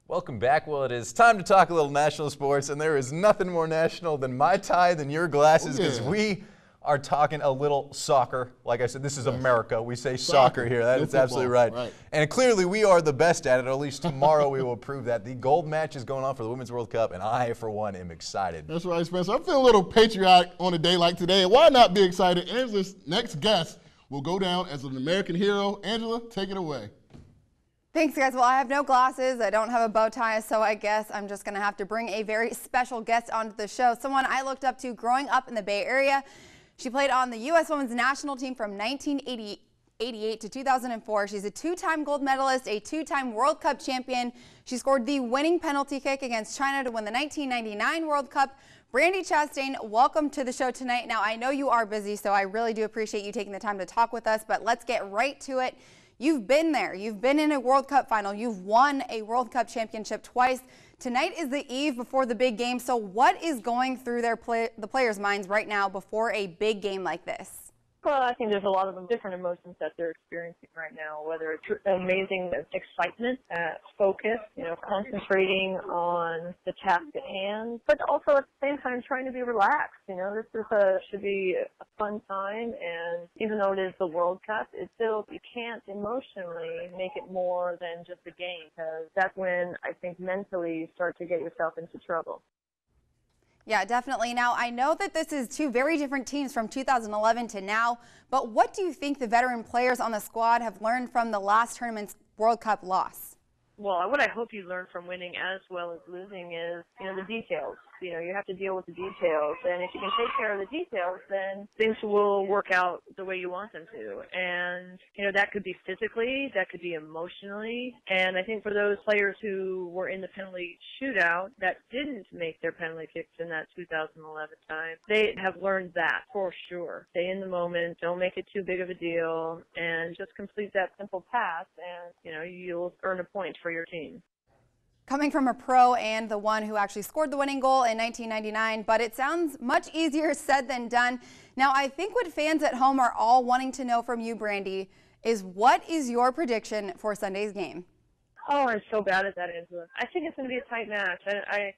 Welcome back. Well, it is time to talk a little national sports, and there is nothing more national than my tie than your glasses, because we are talking a little soccer. Like I said, this is America. We say soccer here. That is absolutely right. And clearly we are the best at it, or at least tomorrow we will prove that. The gold match is going on for the Women's World Cup, and I, for one, am excited. That's right, Spencer. I feel a little patriotic on a day like today. Why not be excited? Angela's next guest will go down as an American hero. Angela, take it away. Thanks, guys. Well, I have no glasses. I don't have a bow tie, so I guess I'm just going to have to bring a very special guest onto the show, someone I looked up to growing up in the Bay Area. She played on the U.S. Women's National Team from 1988 to 2004. She's a two-time gold medalist, a two-time World Cup champion. She scored the winning penalty kick against China to win the 1999 World Cup. Brandi Chastain, welcome to the show tonight. Now, I know you are busy, so I really do appreciate you taking the time to talk with us, but let's get right to it. You've been there. You've been in a World Cup final. You've won a World Cup championship twice. Tonight is the eve before the big game. So what is going through the players' minds right now before a big game like this? Well, I think there's a lot of different emotions that they're experiencing right now, whether it's amazing excitement, focus, concentrating on the task at hand, but also at the same time trying to be relaxed. This should be a fun time, and even though it is the World Cup, it's still, you can't emotionally make it more than just a game, because that's when I think mentally you start to get yourself into trouble. Yeah, definitely. Now, I know that this is two very different teams from 2011 to now, but what do you think the veteran players on the squad have learned from the last tournament's World Cup loss? Well, what I hope you learn from winning as well as losing is, the details. You have to deal with the details, and if you can take care of the details, then things will work out the way you want them to. And, that could be physically, that could be emotionally, and I think for those players who were in the penalty shootout that didn't make their penalty kicks in that 2011 time, they have learned that for sure. Stay in the moment, don't make it too big of a deal, and just complete that simple pass, and, you'll earn a point for your team. Coming from a pro and the one who actually scored the winning goal in 1999, but it sounds much easier said than done. Now, I think what fans at home are all wanting to know from you, Brandi, is what is your prediction for Sunday's game? Oh, I'm so bad at that, Angela. I think it's going to be a tight match.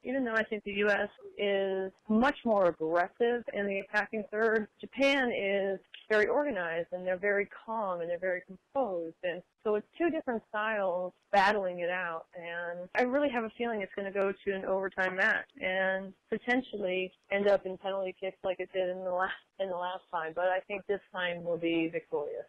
Even though I think the U.S. is much more aggressive in the attacking third, Japan is very organized, and they're very calm, and they're very composed. And so it's two different styles battling it out. And I really have a feeling it's going to go to an overtime match and potentially end up in penalty kicks like it did in the last time. But I think this time will be victorious.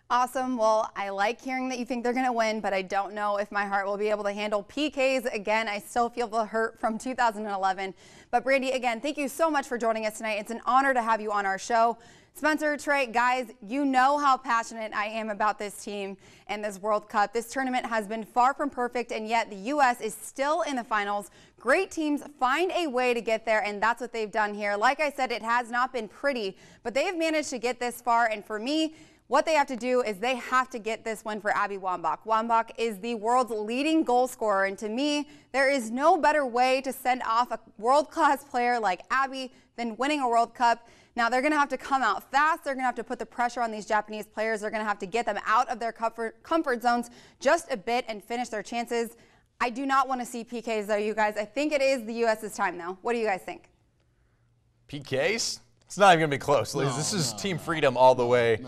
Awesome. Well, I like hearing that you think they're going to win, but I don't know if my heart will be able to handle PKs again. I still feel the hurt from 2011. But Brandi, again, thank you so much for joining us tonight. It's an honor to have you on our show. Spencer, Trey, guys, you know how passionate I am about this team and this World Cup. This tournament has been far from perfect, and yet the U.S. is still in the finals. Great teams find a way to get there, and that's what they've done here. Like I said, it has not been pretty, but they've managed to get this far, and for me, what they have to do is they have to get this win for Abby Wambach. Wambach is the world's leading goal scorer, and to me, there is no better way to send off a world-class player like Abby than winning a World Cup. Now, they're going to have to come out fast. They're going to have to put the pressure on these Japanese players. They're going to have to get them out of their comfort zones just a bit and finish their chances. I do not want to see PKs, though, you guys. I think it is the U.S.'s time, though. What do you guys think? PKs? It's not even going to be close. This is team freedom all the way.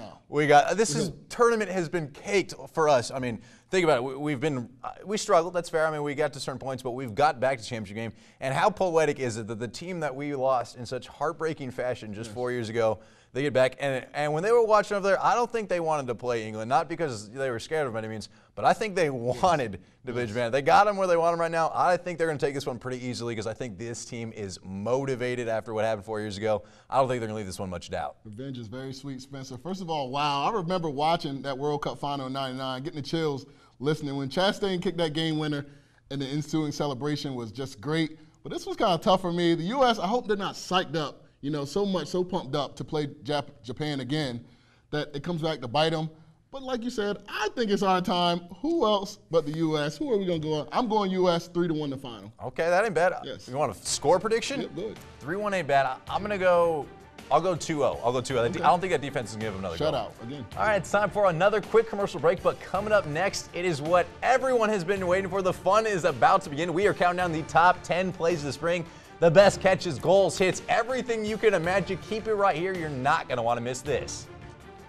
Tournament has been caked for us. I mean, think about it. We struggled. That's fair. I mean, we got to certain points, but we've got back to championship game. And how poetic is it that the team that we lost in such heartbreaking fashion just 4 years ago, they get back. And when they were watching over there, I don't think they wanted to play England, not because they were scared of them by any means, but I think they wanted to play Japan. They got them where they want them right now. I think they're going to take this one pretty easily because I think this team is motivated after what happened 4 years ago. I don't think they're going to leave this one much doubt. Revenge is very sweet, Spencer. First of all, wow, I remember watching that World Cup final in '99, getting the chills listening. When Chastain kicked that game winner and the ensuing celebration was just great. But this was kind of tough for me. The U.S., I hope they're not psyched up, so pumped up to play Japan again that it comes back to bite them. But like you said, I think it's our time. Who else but the U.S.? Who are we going to go on? I'm going U.S. 3-1 the final. Okay, that ain't bad. Yes. You want a score prediction? Yeah, good. 3-1 ain't bad. I'm going to go I'll go 2-0. I'll go 2-0. I don't think that defense is going to give them another goal. Shutout again. All right, it's time for another quick commercial break, but coming up next, it is what everyone has been waiting for. The fun is about to begin. We are counting down the top 10 plays of the spring. The best catches, goals, hits, everything you can imagine. Keep it right here. You're not going to want to miss this.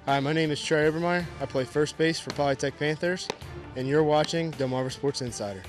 Hi, my name is Trey Obermeyer. I play first base for Polytech Panthers, and you're watching Delmarva Sports Insider.